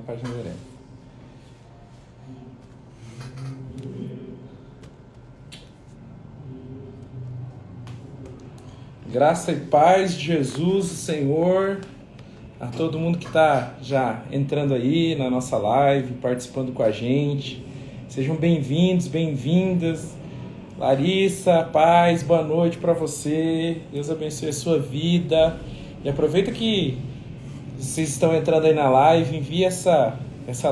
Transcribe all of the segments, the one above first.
página direto. Graça e paz de Jesus, o Senhor, a todo mundo que está já entrando aí na nossa live, participando com a gente. Sejam bem-vindos, bem-vindas. Larissa, paz, boa noite para você. Deus abençoe a sua vida. E aproveita que vocês estão entrando aí na live, envie essa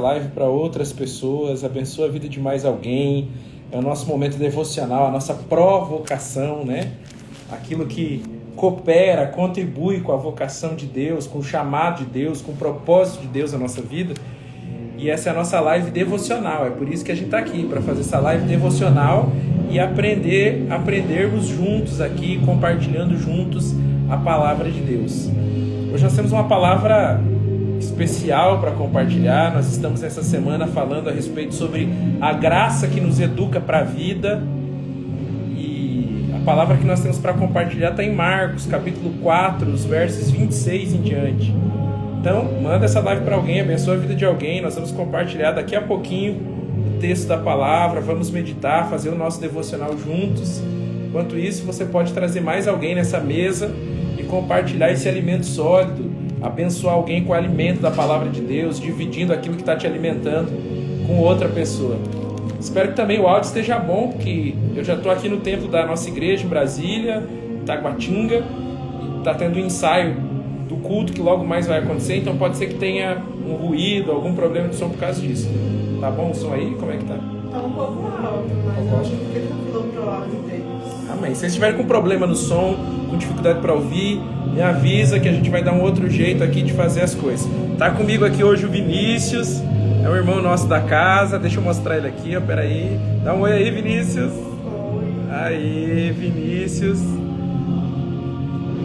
live para outras pessoas, abençoa a vida de mais alguém. É o nosso momento devocional, a nossa provocação, né? Aquilo que coopera, contribui com a vocação de Deus, com o chamado de Deus, com o propósito de Deus na nossa vida. E essa é a nossa live devocional, é por isso que a gente está aqui, para fazer essa live devocional e aprendermos juntos aqui, compartilhando juntos a palavra de Deus. Hoje nós temos uma palavra especial para compartilhar. Nós estamos essa semana falando a respeito sobre a graça que nos educa para a vida. A palavra que nós temos para compartilhar está em Marcos, capítulo 4, os versos 26 em diante. Então, manda essa live para alguém, abençoa a vida de alguém. Nós vamos compartilhar daqui a pouquinho o texto da palavra, vamos meditar, fazer o nosso devocional juntos. Enquanto isso, você pode trazer mais alguém nessa mesa e compartilhar esse alimento sólido, abençoar alguém com o alimento da palavra de Deus, dividindo aquilo que está te alimentando com outra pessoa. Espero que também o áudio esteja bom, porque eu já estou aqui no templo da nossa igreja em Brasília, Taguatinga, e está tendo um ensaio do culto que logo mais vai acontecer, então pode ser que tenha um ruído, algum problema de som por causa disso. Tá bom o som aí? Como é que tá? Tá um pouco alto, mas eu acho que fica tranquilo pro áudio deles. Amém. Se vocês estiverem com problema no som, com dificuldade para ouvir, me avisa que a gente vai dar um outro jeito aqui de fazer as coisas. Tá comigo aqui hoje o Vinícius. É um irmão nosso da casa, deixa eu mostrar ele aqui, ó, peraí. Dá um oi aí, Vinícius. Oi. Aí, Vinícius.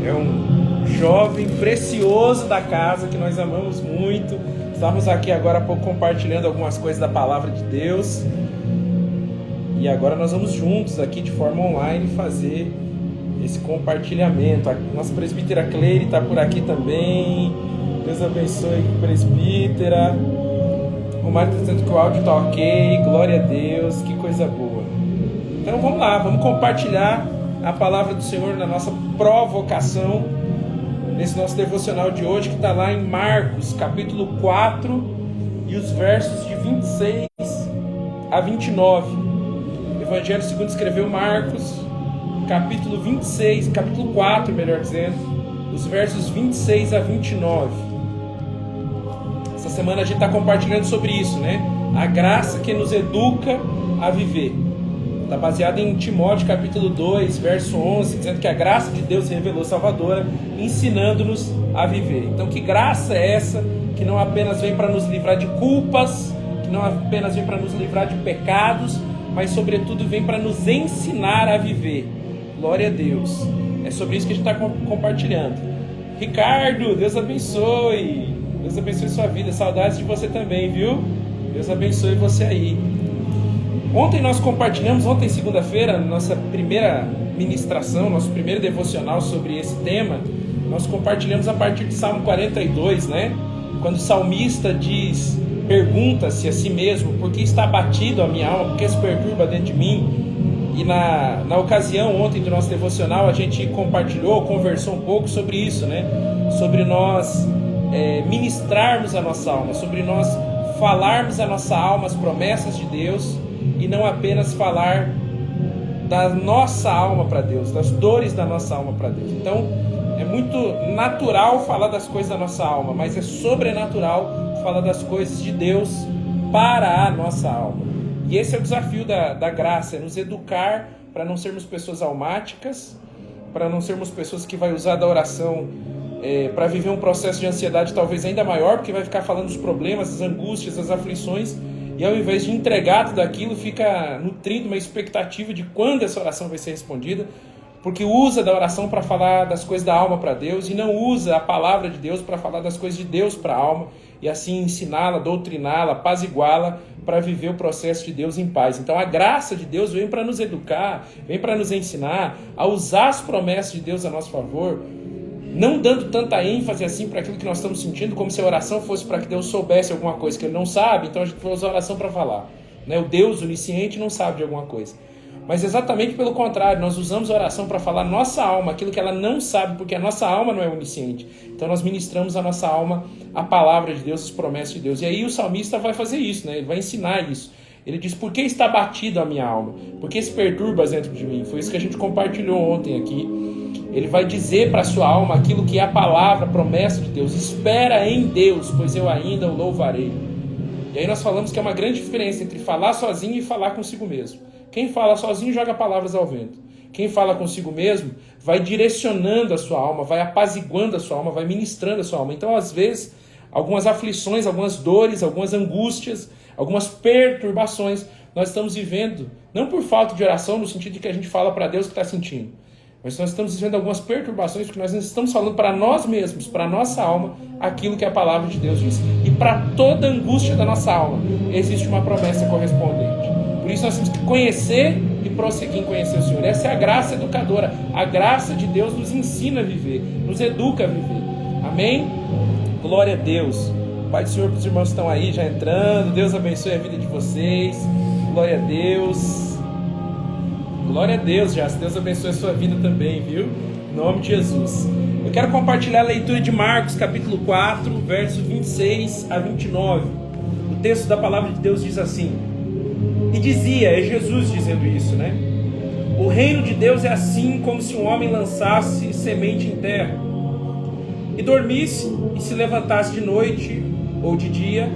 É um jovem precioso da casa que nós amamos muito. Estamos aqui agora há pouco compartilhando algumas coisas da palavra de Deus. E agora nós vamos juntos aqui de forma online fazer esse compartilhamento. A nossa presbítera Cleire está por aqui também. Deus abençoe, presbítera. O Mário está dizendo que o áudio está ok, glória a Deus, que coisa boa. Então vamos lá, vamos compartilhar a palavra do Senhor na nossa provocação, nesse nosso devocional de hoje, que está lá em Marcos, capítulo 4, e os versos de 26 a 29. Evangelho segundo escreveu Marcos, capítulo 26, capítulo 4, melhor dizendo, os versos 26 a 29. Essa semana a gente está compartilhando sobre isso, né? A graça que nos educa a viver. Está baseado em Timóteo capítulo 2, verso 11, dizendo que a graça de Deus se revelou salvadora, ensinando-nos a viver. Então, que graça é essa que não apenas vem para nos livrar de culpas, que não apenas vem para nos livrar de pecados, mas sobretudo vem para nos ensinar a viver. Glória a Deus. É sobre isso que a gente está compartilhando. Ricardo, Deus abençoe. Deus abençoe sua vida, saudades de você também, viu? Deus abençoe você aí. Ontem nós compartilhamos, segunda-feira, nossa primeira ministração, nosso primeiro devocional sobre esse tema, nós compartilhamos a partir de Salmo 42, né? Quando o salmista pergunta-se a si mesmo, por que está abatido a minha alma, por que se perturba dentro de mim? E na ocasião, ontem do nosso devocional, a gente conversou um pouco sobre isso, né? Sobre nós ministrarmos a nossa alma, sobre nós falarmos a nossa alma as promessas de Deus e não apenas falar da nossa alma para Deus, das dores da nossa alma para Deus. Então, é muito natural falar das coisas da nossa alma, mas é sobrenatural falar das coisas de Deus para a nossa alma. E esse é o desafio da graça, é nos educar para não sermos pessoas almáticas, para não sermos pessoas que vai usar da oração para viver um processo de ansiedade talvez ainda maior, porque vai ficar falando dos problemas, das angústias, das aflições, e ao invés de entregar tudo aquilo, fica nutrindo uma expectativa de quando essa oração vai ser respondida, porque usa da oração para falar das coisas da alma para Deus, e não usa a palavra de Deus para falar das coisas de Deus para a alma, e assim ensiná-la, doutriná-la, apaziguá-la, para viver o processo de Deus em paz. Então a graça de Deus vem para nos educar, vem para nos ensinar a usar as promessas de Deus a nosso favor, não dando tanta ênfase assim para aquilo que nós estamos sentindo, como se a oração fosse para que Deus soubesse alguma coisa que Ele não sabe, então a gente vai usar a oração para falar. Né? O Deus onisciente não sabe de alguma coisa. Mas exatamente pelo contrário, nós usamos a oração para falar nossa alma, aquilo que ela não sabe, porque a nossa alma não é onisciente. Então nós ministramos a nossa alma, a palavra de Deus, as promessas de Deus. E aí o salmista vai fazer isso, né? Ele vai ensinar isso. Ele diz, por que está batido a minha alma? Por que se perturba dentro de mim? Foi isso que a gente compartilhou ontem aqui. Ele vai dizer para a sua alma aquilo que é a palavra, a promessa de Deus. Espera em Deus, pois eu ainda o louvarei. E aí nós falamos que é uma grande diferença entre falar sozinho e falar consigo mesmo. Quem fala sozinho joga palavras ao vento. Quem fala consigo mesmo vai direcionando a sua alma, vai apaziguando a sua alma, vai ministrando a sua alma. Então, às vezes, algumas aflições, algumas dores, algumas angústias, algumas perturbações nós estamos vivendo, não por falta de oração, no sentido de que a gente fala para Deus o que está sentindo, mas nós estamos vivendo algumas perturbações porque nós não estamos falando para nós mesmos, para a nossa alma, aquilo que a palavra de Deus diz. E para toda angústia da nossa alma existe uma promessa correspondente. Por isso nós temos que conhecer e prosseguir em conhecer o Senhor. Essa é a graça educadora. A graça de Deus nos ensina a viver, nos educa a viver. Amém? Glória a Deus. Pai do Senhor, para os irmãos que estão aí já entrando. Deus abençoe a vida de vocês. Glória a Deus. Glória a Deus, já. Deus abençoe a sua vida também, viu? Em nome de Jesus. Eu quero compartilhar a leitura de Marcos, capítulo 4, versos 26 a 29. O texto da palavra de Deus diz assim. E dizia, é Jesus dizendo isso, né? O reino de Deus é assim como se um homem lançasse semente em terra, e dormisse, e se levantasse de noite ou de dia,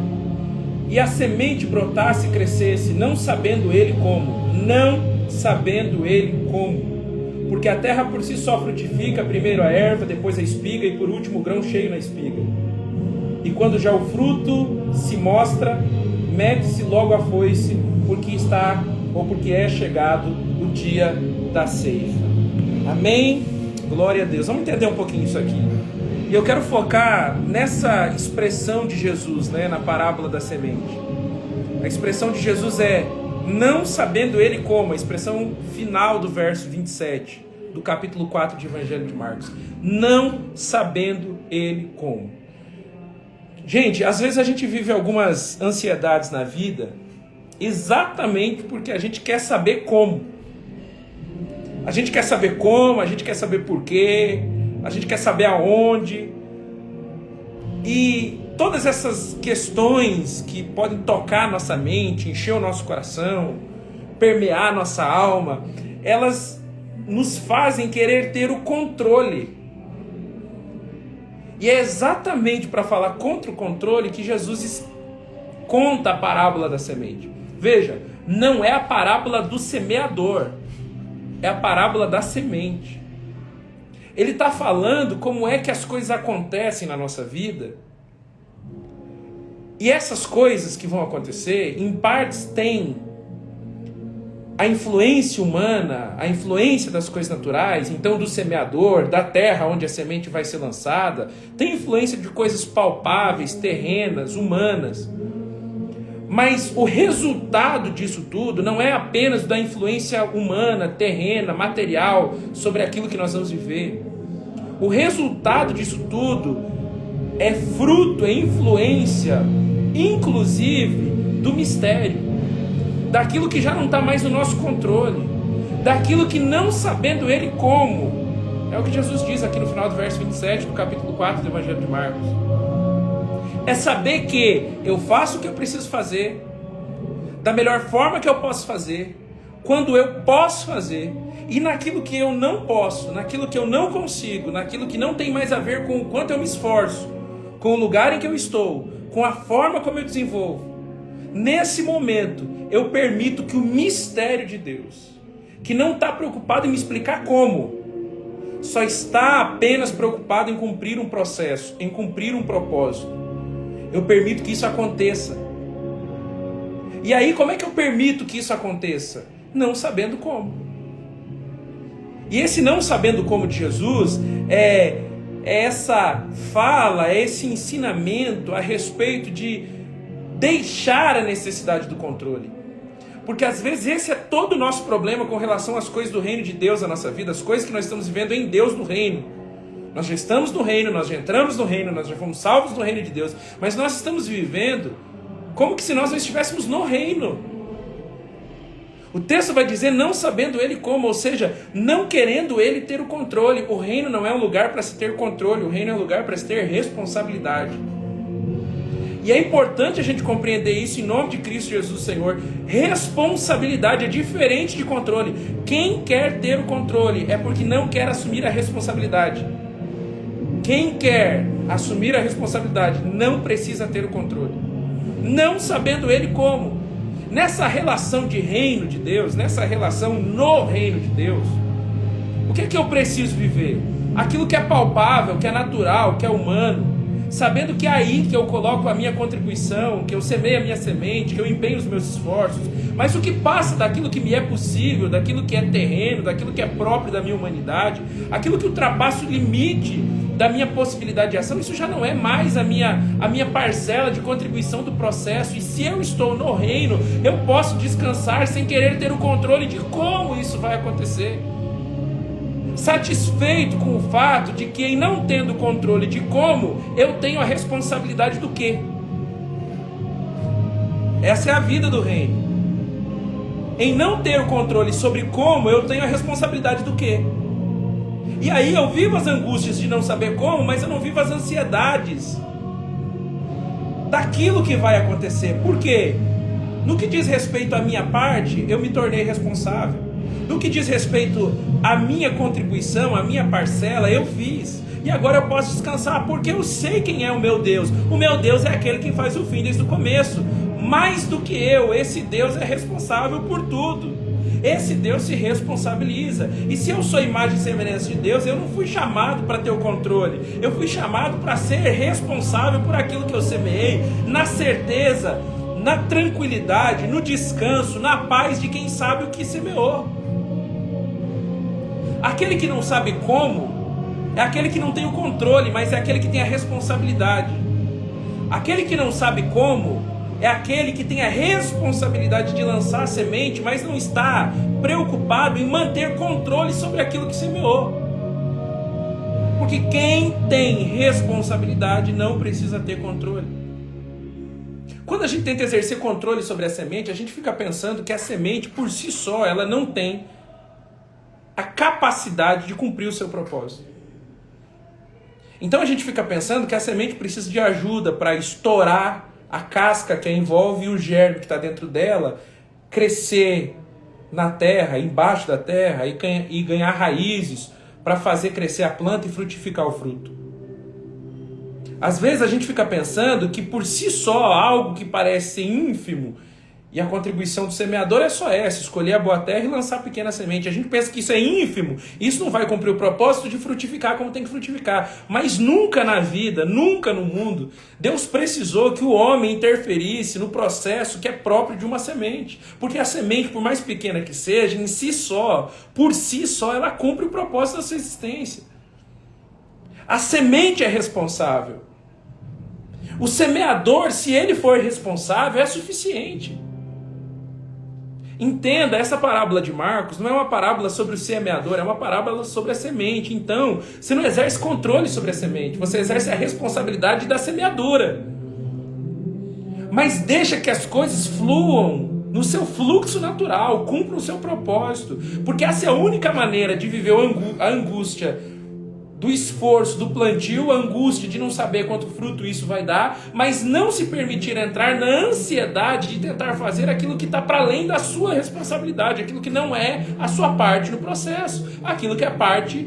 e a semente brotasse e crescesse, não sabendo ele como. Porque a terra por si só frutifica, primeiro a erva, depois a espiga, e por último o grão cheio na espiga. E quando já o fruto se mostra, mede-se logo a foice, porque é chegado o dia da ceifa. Amém? Glória a Deus. Vamos entender um pouquinho isso aqui. E eu quero focar nessa expressão de Jesus, né, na parábola da semente. A expressão de Jesus é, não sabendo ele como, a expressão final do verso 27, do capítulo 4 de Evangelho de Marcos. Não sabendo ele como. Gente, às vezes a gente vive algumas ansiedades na vida exatamente porque a gente quer saber como. A gente quer saber como, a gente quer saber por quê, a gente quer saber aonde. E todas essas questões que podem tocar nossa mente, encher o nosso coração, permear nossa alma, elas nos fazem querer ter o controle. E é exatamente para falar contra o controle que Jesus conta a parábola da semente. Veja, não é a parábola do semeador, é a parábola da semente. Ele está falando como é que as coisas acontecem na nossa vida. E essas coisas que vão acontecer, em partes têm a influência humana, a influência das coisas naturais, então do semeador, da terra onde a semente vai ser lançada, tem influência de coisas palpáveis, terrenas, humanas. Mas o resultado disso tudo não é apenas da influência humana, terrena, material, sobre aquilo que nós vamos viver. O resultado disso tudo é fruto, é influência, inclusive, do mistério. Daquilo que já não está mais no nosso controle, daquilo que não sabendo ele como, é o que Jesus diz aqui no final do verso 27 do capítulo 4 do Evangelho de Marcos. É saber que eu faço o que eu preciso fazer, da melhor forma que eu posso fazer, quando eu posso fazer, e naquilo que eu não posso, naquilo que eu não consigo, naquilo que não tem mais a ver com o quanto eu me esforço, com o lugar em que eu estou, com a forma como eu desenvolvo. Nesse momento, eu permito que o mistério de Deus, que não está preocupado em me explicar como, só está apenas preocupado em cumprir um processo, em cumprir um propósito. Eu permito que isso aconteça. E aí, como é que eu permito que isso aconteça? Não sabendo como. E esse não sabendo como de Jesus é essa fala, é esse ensinamento a respeito de deixar a necessidade do controle. Porque às vezes esse é todo o nosso problema com relação às coisas do reino de Deus na nossa vida, as coisas que nós estamos vivendo em Deus no reino. Nós já estamos no reino, nós já entramos no reino, nós já fomos salvos no reino de Deus, mas nós estamos vivendo como que se nós não estivéssemos no reino. O texto vai dizer não sabendo ele como, ou seja, não querendo ele ter o controle. O reino não é um lugar para se ter controle, o reino é um lugar para se ter responsabilidade. E é importante a gente compreender isso em nome de Cristo Jesus Senhor. Responsabilidade é diferente de controle. Quem quer ter o controle é porque não quer assumir a responsabilidade. Quem quer assumir a responsabilidade não precisa ter o controle. Não sabendo ele como. Nessa relação de reino de Deus, nessa relação no reino de Deus, o que é que eu preciso viver? Aquilo que é palpável, que é natural, que é humano, sabendo que é aí que eu coloco a minha contribuição, que eu semeio a minha semente, que eu empenho os meus esforços, mas o que passa daquilo que me é possível, daquilo que é terreno, daquilo que é próprio da minha humanidade, aquilo que ultrapassa o limite da minha possibilidade de ação, isso já não é mais a minha parcela de contribuição do processo. E se eu estou no reino, eu posso descansar sem querer ter o controle de como isso vai acontecer. Satisfeito com o fato de que, em não tendo controle de como, eu tenho a responsabilidade do quê? Essa é a vida do reino. Em não ter o controle sobre como, eu tenho a responsabilidade do quê? E aí eu vivo as angústias de não saber como, mas eu não vivo as ansiedades daquilo que vai acontecer. Por quê? No que diz respeito à minha parte, eu me tornei responsável. No que diz respeito à minha contribuição, à minha parcela, eu fiz. E agora eu posso descansar, porque eu sei quem é o meu Deus. O meu Deus é aquele que faz o fim desde o começo. Mais do que eu, esse Deus é responsável por tudo. Esse Deus se responsabiliza. E se eu sou imagem e semelhança de Deus, eu não fui chamado para ter o controle. Eu fui chamado para ser responsável por aquilo que eu semeei, na certeza, na tranquilidade, no descanso, na paz de quem sabe o que semeou. Aquele que não sabe como é aquele que não tem o controle, mas é aquele que tem a responsabilidade. Aquele que não sabe como é aquele que tem a responsabilidade de lançar a semente, mas não está preocupado em manter controle sobre aquilo que semeou. Porque quem tem responsabilidade não precisa ter controle. Quando a gente tenta exercer controle sobre a semente, a gente fica pensando que a semente por si só, ela não tem a capacidade de cumprir o seu propósito. Então a gente fica pensando que a semente precisa de ajuda para estourar a casca que a envolve e o germe que está dentro dela, crescer na terra, embaixo da terra, e ganhar raízes para fazer crescer a planta e frutificar o fruto. Às vezes a gente fica pensando que por si só algo que parece ser ínfimo, e a contribuição do semeador é só essa, escolher a boa terra e lançar a pequena semente. A gente pensa que isso é ínfimo, isso não vai cumprir o propósito de frutificar como tem que frutificar. Mas nunca na vida, nunca no mundo, Deus precisou que o homem interferisse no processo que é próprio de uma semente. Porque a semente, por mais pequena que seja, em si só, por si só, ela cumpre o propósito da sua existência. A semente é responsável. O semeador, se ele for responsável, é suficiente. Entenda, essa parábola de Marcos não é uma parábola sobre o semeador, é uma parábola sobre a semente. Então, você não exerce controle sobre a semente, você exerce a responsabilidade da semeadura. Mas deixa que as coisas fluam no seu fluxo natural, cumpram o seu propósito. Porque essa é a única maneira de viver a angústia do esforço, do plantio, a angústia de não saber quanto fruto isso vai dar, mas não se permitir entrar na ansiedade de tentar fazer aquilo que está para além da sua responsabilidade, aquilo que não é a sua parte no processo, aquilo que é parte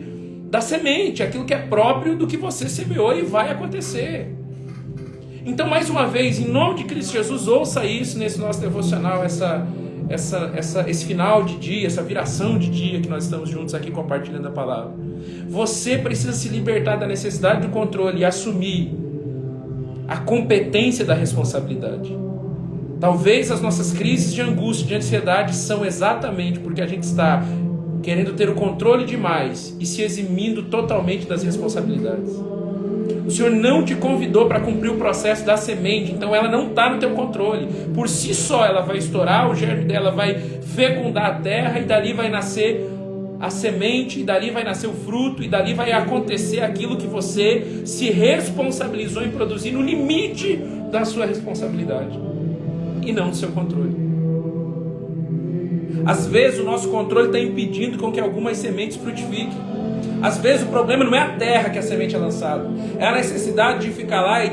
da semente, aquilo que é próprio do que você semeou e vai acontecer. Então, mais uma vez, em nome de Cristo Jesus, ouça isso nesse nosso devocional, esse final de dia, essa viração de dia que nós estamos juntos aqui compartilhando a palavra. Você precisa se libertar da necessidade do controle e assumir a competência da responsabilidade. Talvez as nossas crises de angústia, de ansiedade são exatamente porque a gente está querendo ter o controle demais e se eximindo totalmente das responsabilidades. O Senhor não te convidou para cumprir o processo da semente, então ela não está no teu controle. Por si só ela vai estourar, o germe dela vai fecundar a terra e dali vai nascer a semente, e dali vai nascer o fruto, e dali vai acontecer aquilo que você se responsabilizou em produzir no limite da sua responsabilidade e não do seu controle. Às vezes o nosso controle está impedindo com que algumas sementes frutifiquem. Às vezes o problema não é a terra que a semente é lançada, é a necessidade de ficar lá e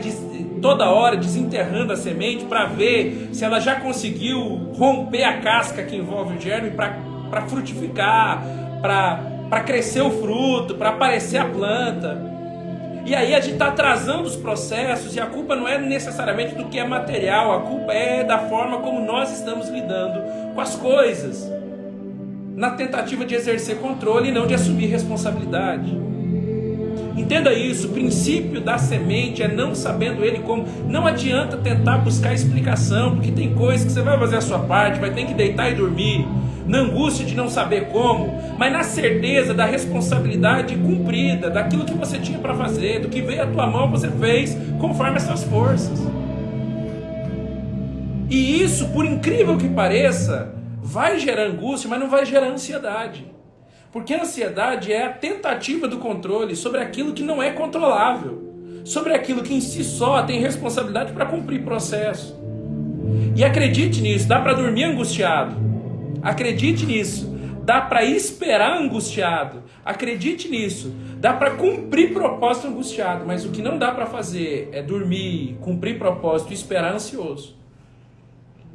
toda hora desenterrando a semente para ver se ela já conseguiu romper a casca que envolve o germe para frutificar, para crescer o fruto, para aparecer a planta. E aí a gente está atrasando os processos, e a culpa não é necessariamente do que é material, a culpa é da forma como nós estamos lidando com as coisas, na tentativa de exercer controle e não de assumir responsabilidade. Entenda isso, o princípio da semente é não sabendo ele como. Não adianta tentar buscar explicação, porque tem coisas que você vai fazer a sua parte, vai ter que deitar e dormir, na angústia de não saber como, mas na certeza da responsabilidade cumprida, daquilo que você tinha para fazer, do que veio à tua mão você fez, conforme as suas forças. E isso, por incrível que pareça, vai gerar angústia, mas não vai gerar ansiedade. Porque a ansiedade é a tentativa do controle sobre aquilo que não é controlável, sobre aquilo que em si só tem responsabilidade para cumprir processo. E acredite nisso, dá para dormir angustiado, acredite nisso, dá para esperar angustiado, acredite nisso, dá para cumprir propósito angustiado, mas o que não dá para fazer é dormir, cumprir propósito e esperar ansioso.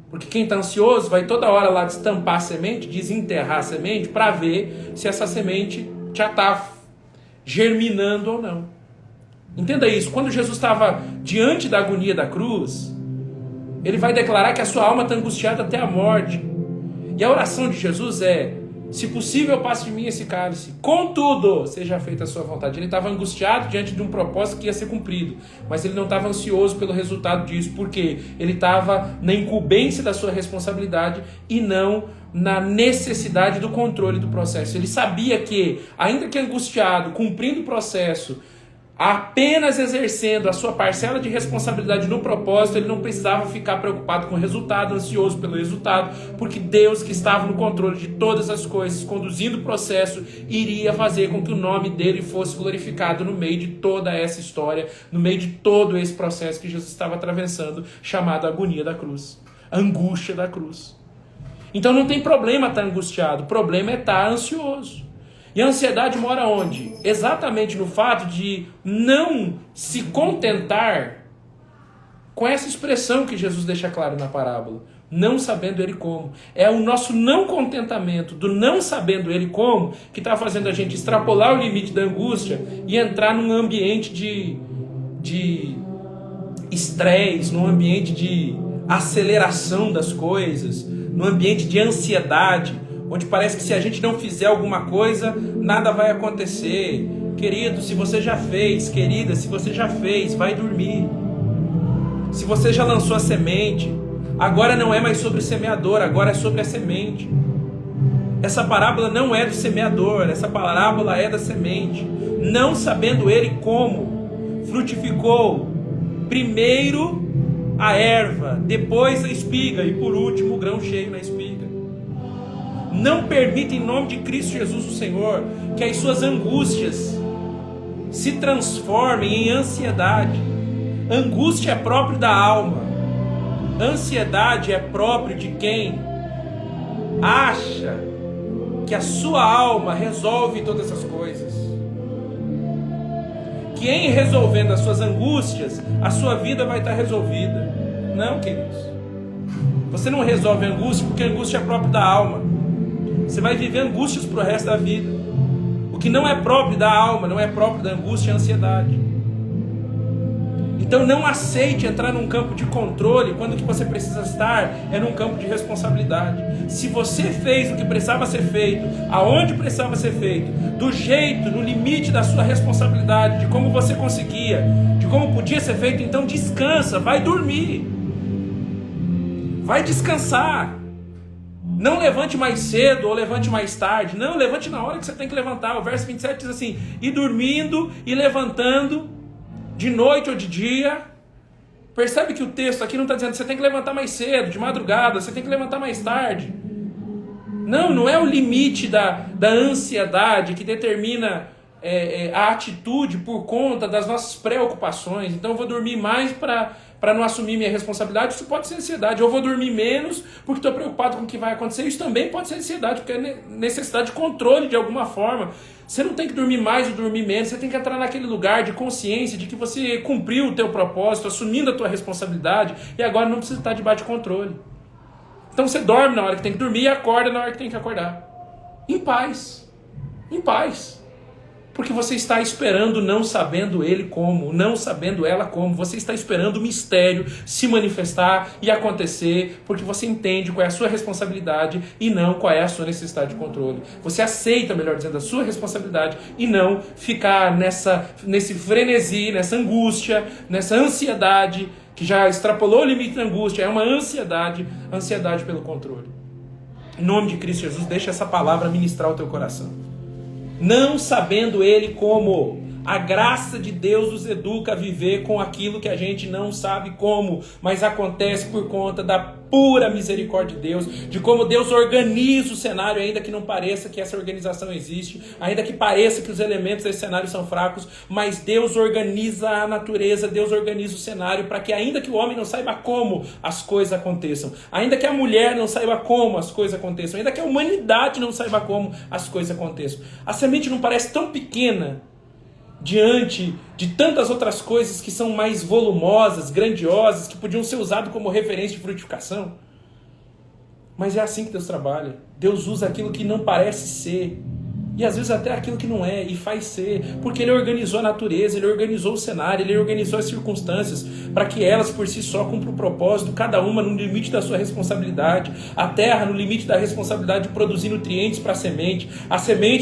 Porque quem está ansioso vai toda hora lá destampar a semente, desenterrar a semente, para ver se essa semente já está germinando ou não. Entenda isso, quando Jesus estava diante da agonia da cruz, ele vai declarar que a sua alma está angustiada até a morte. E a oração de Jesus é: se possível, passe de mim esse cálice, contudo, seja feita a sua vontade. Ele estava angustiado diante de um propósito que ia ser cumprido, mas ele não estava ansioso pelo resultado disso, porque ele estava na incumbência da sua responsabilidade e não na necessidade do controle do processo. Ele sabia que, ainda que angustiado, cumprindo o processo, apenas exercendo a sua parcela de responsabilidade no propósito, ele não precisava ficar preocupado com o resultado, ansioso pelo resultado, porque Deus, que estava no controle de todas as coisas, conduzindo o processo, iria fazer com que o nome dele fosse glorificado no meio de toda essa história, no meio de todo esse processo que Jesus estava atravessando, chamado agonia da cruz, angústia da cruz. Então não tem problema estar angustiado, o problema é estar ansioso. E a ansiedade mora onde? Exatamente no fato de não se contentar com essa expressão que Jesus deixa claro na parábola. Não sabendo ele como. É o nosso não contentamento, do não sabendo ele como, que está fazendo a gente extrapolar o limite da angústia e entrar num ambiente de estresse, num ambiente de aceleração das coisas, num ambiente de ansiedade, onde parece que se a gente não fizer alguma coisa, nada vai acontecer. Querido, se você já fez, querida, se você já fez, vai dormir. Se você já lançou a semente, agora não é mais sobre o semeador, agora é sobre a semente. Essa parábola não é do semeador, essa parábola é da semente. Não sabendo ele como, frutificou primeiro a erva, depois a espiga e por último o grão cheio na espiga. Não permita, em nome de Cristo Jesus, o Senhor, que as suas angústias se transformem em ansiedade. Angústia é próprio da alma. Ansiedade é próprio de quem acha que a sua alma resolve todas essas coisas. Que em resolvendo as suas angústias, a sua vida vai estar resolvida. Não, queridos. Você não resolve a angústia porque a angústia é próprio da alma. Você vai viver angústias para o resto da vida. O que não é próprio da alma, não é próprio da angústia, é a ansiedade. Então não aceite entrar num campo de controle quando o que você precisa estar é num campo de responsabilidade. Se você fez o que precisava ser feito, aonde precisava ser feito, do jeito, no limite da sua responsabilidade, de como você conseguia, de como podia ser feito, então descansa, vai dormir. Vai descansar. Não levante mais cedo ou levante mais tarde. Não, levante na hora que você tem que levantar. O verso 27 diz assim: e dormindo e levantando, de noite ou de dia. Percebe que o texto aqui não está dizendo que você tem que levantar mais cedo, de madrugada, você tem que levantar mais tarde. Não é o limite da ansiedade que determina a atitude por conta das nossas preocupações. Então eu vou dormir mais para não assumir minha responsabilidade. Isso pode ser ansiedade. Eu vou dormir menos porque estou preocupado com o que vai acontecer. Isso também pode ser ansiedade, porque é necessidade de controle de alguma forma. Você não tem que dormir mais ou dormir menos. Você tem que entrar naquele lugar de consciência de que você cumpriu o teu propósito, assumindo a tua responsabilidade, e agora não precisa estar debaixo de controle. Então você dorme na hora que tem que dormir e acorda na hora que tem que acordar. Em paz. Em paz. Porque você está esperando, não sabendo ele como, não sabendo ela como. Você está esperando o mistério se manifestar e acontecer, porque você entende qual é a sua responsabilidade e não qual é a sua necessidade de controle. Você aceita, melhor dizendo, a sua responsabilidade e não ficar nesse frenesi, nessa angústia, nessa ansiedade, que já extrapolou o limite da angústia. É uma ansiedade pelo controle. Em nome de Cristo Jesus, deixa essa palavra ministrar o teu coração. Não sabendo ele como. A graça de Deus nos educa a viver com aquilo que a gente não sabe como, mas acontece por conta da pura misericórdia de Deus, de como Deus organiza o cenário, ainda que não pareça que essa organização existe, ainda que pareça que os elementos desse cenário são fracos, mas Deus organiza a natureza, Deus organiza o cenário para que, ainda que o homem não saiba como as coisas aconteçam, ainda que a mulher não saiba como as coisas aconteçam, ainda que a humanidade não saiba como as coisas aconteçam. A semente não parece tão pequena diante de tantas outras coisas que são mais volumosas, grandiosas, que podiam ser usadas como referência de frutificação. Mas é assim que Deus trabalha. Deus usa aquilo que não parece ser, e às vezes até aquilo que não é, e faz ser, porque Ele organizou a natureza, Ele organizou o cenário, Ele organizou as circunstâncias, para que elas por si só cumpram o propósito, cada uma no limite da sua responsabilidade. A terra no limite da responsabilidade de produzir nutrientes para a semente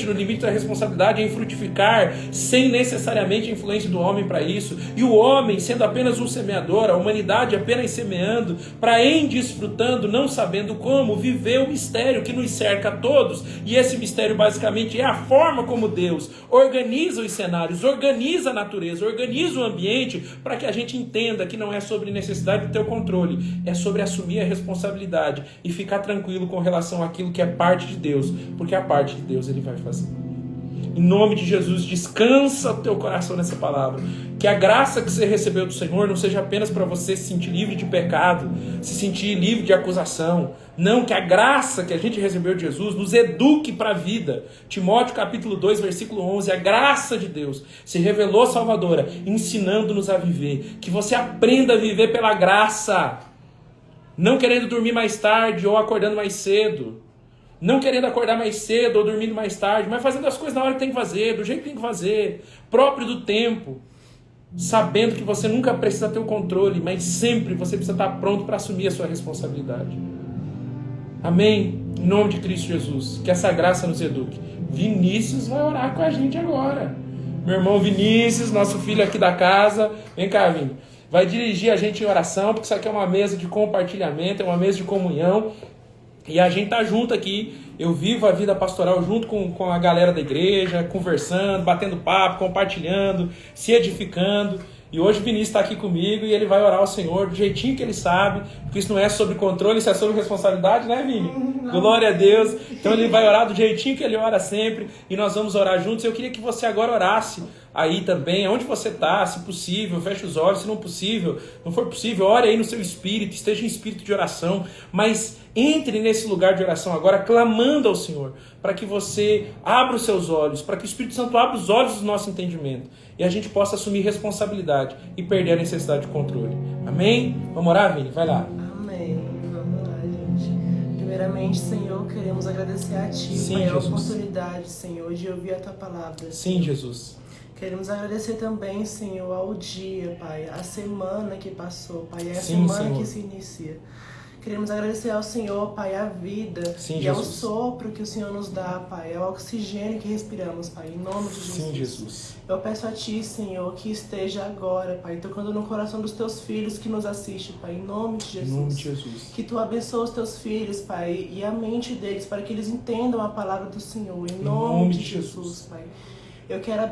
no limite da responsabilidade em frutificar, sem necessariamente a influência do homem para isso, e o homem sendo apenas um semeador, a humanidade apenas semeando, para em desfrutando, não sabendo como, viver o mistério que nos cerca a todos. E esse mistério basicamente é a forma como Deus organiza os cenários, organiza a natureza, organiza o ambiente, para que a gente entenda que não é sobre necessidade do teu controle, é sobre assumir a responsabilidade e ficar tranquilo com relação àquilo que é parte de Deus, porque a parte de Deus Ele vai fazer. Em nome de Jesus, descansa o teu coração nessa palavra. Que a graça que você recebeu do Senhor não seja apenas para você se sentir livre de pecado, se sentir livre de acusação. Não, que a graça que a gente recebeu de Jesus nos eduque para a vida. Timóteo capítulo 2, versículo 11. A graça de Deus se revelou salvadora, ensinando-nos a viver. Que você aprenda a viver pela graça. Não querendo dormir mais tarde ou acordando mais cedo. Não querendo acordar mais cedo ou dormindo mais tarde, mas fazendo as coisas na hora que tem que fazer, do jeito que tem que fazer, próprio do tempo. Sabendo que você nunca precisa ter o controle, mas sempre você precisa estar pronto para assumir a sua responsabilidade. Amém? Em nome de Cristo Jesus. Que essa graça nos eduque. Vinícius vai orar com a gente agora. Meu irmão Vinícius, nosso filho aqui da casa. Vem cá, Vini. Vai dirigir a gente em oração, porque isso aqui é uma mesa de compartilhamento, é uma mesa de comunhão. E a gente tá junto aqui, eu vivo a vida pastoral junto com a galera da igreja, conversando, batendo papo, compartilhando, se edificando. E hoje o Vinícius está aqui comigo e ele vai orar ao Senhor do jeitinho que ele sabe, porque isso não é sobre controle, isso é sobre responsabilidade, né, Vini? Glória a Deus. Então ele vai orar do jeitinho que ele ora sempre e nós vamos orar juntos. Eu queria que você agora orasse aí também, onde você está, se possível, feche os olhos, se não for possível, ore aí no seu espírito, esteja em espírito de oração, mas entre nesse lugar de oração agora, clamando ao Senhor, para que você abra os seus olhos, para que o Espírito Santo abra os olhos do nosso entendimento, e a gente possa assumir responsabilidade e perder a necessidade de controle. Amém? Vamos orar, Vini? Vai lá. Amém. Vamos lá, gente. Primeiramente, Senhor, queremos agradecer a Ti, Sim, Pai, a Jesus. oportunidade, Senhor, de ouvir a Tua palavra. Sim, Jesus. Queremos agradecer também, Senhor, ao dia, Pai, a semana que passou, Pai, a Sim, semana Senhor. que se inicia. Queremos agradecer ao Senhor, Pai, a vida. Sim, e Jesus. ao sopro que o Senhor nos dá, Pai, ao oxigênio que respiramos, Pai, em nome de Jesus. Sim, Jesus. Eu peço a Ti, Senhor, que esteja agora, Pai, tocando no coração dos Teus filhos que nos assistem, Pai, em nome de Jesus. Em nome de Jesus. Que Tu abençoe os Teus filhos, Pai, e a mente deles, para que eles entendam a palavra do Senhor, em nome de Jesus, Pai. Eu quero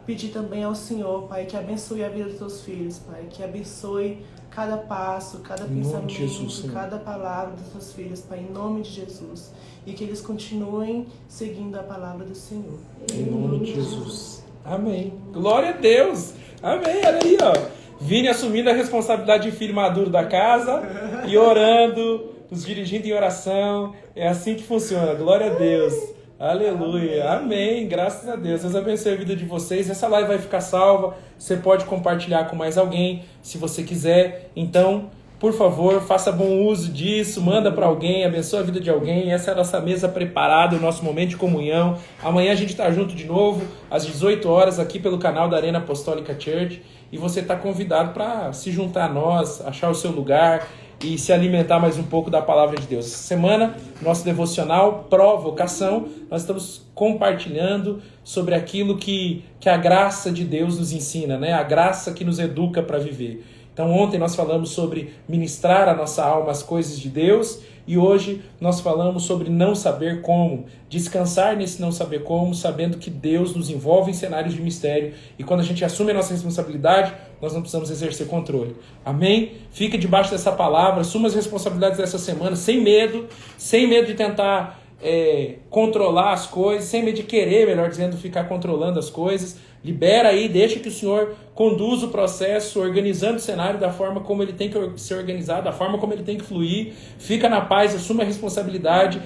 pedir também ao Senhor, Pai, que abençoe a vida dos teus filhos, Pai, que abençoe cada passo, cada pensamento, Jesus, cada palavra dos teus filhos, Pai, em nome de Jesus. E que eles continuem seguindo a palavra do Senhor. Em nome de Jesus. Amém. Glória a Deus. Amém. Olha aí, ó. Vini assumindo a responsabilidade de filho maduro da casa e orando, nos dirigindo em oração. É assim que funciona. Glória a Deus. Aleluia. Amém. Graças a Deus. Deus abençoe a vida de vocês. Essa live vai ficar salva. Você pode compartilhar com mais alguém, se você quiser. Então, por favor, faça bom uso disso, manda para alguém, abençoa a vida de alguém. Essa é a nossa mesa preparada, o nosso momento de comunhão. Amanhã a gente está junto de novo, às 18 horas, aqui pelo canal da Arena Apostólica Church. E você está convidado para se juntar a nós, achar o seu lugar e se alimentar mais um pouco da palavra de Deus. Essa semana, nosso devocional Pró-Vocação, nós estamos compartilhando sobre aquilo que a graça de Deus nos ensina, né? A graça que nos educa para viver. Então ontem nós falamos sobre ministrar a nossa alma às coisas de Deus e hoje nós falamos sobre não saber como, descansar nesse não saber como, sabendo que Deus nos envolve em cenários de mistério e quando a gente assume a nossa responsabilidade, nós não precisamos exercer controle. Amém? Fica debaixo dessa palavra, assuma as responsabilidades dessa semana sem medo de tentar controlar as coisas, sem medo de querer, melhor dizendo, ficar controlando as coisas. Libera aí, deixa que o Senhor conduza o processo, organizando o cenário da forma como ele tem que ser organizado, da forma como ele tem que fluir. Fica na paz, assume a responsabilidade,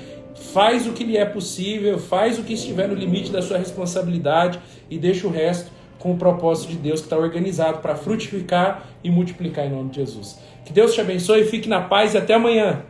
faz o que lhe é possível, faz o que estiver no limite da sua responsabilidade e deixa o resto com o propósito de Deus que está organizado para frutificar e multiplicar em nome de Jesus. Que Deus te abençoe, fique na paz e até amanhã.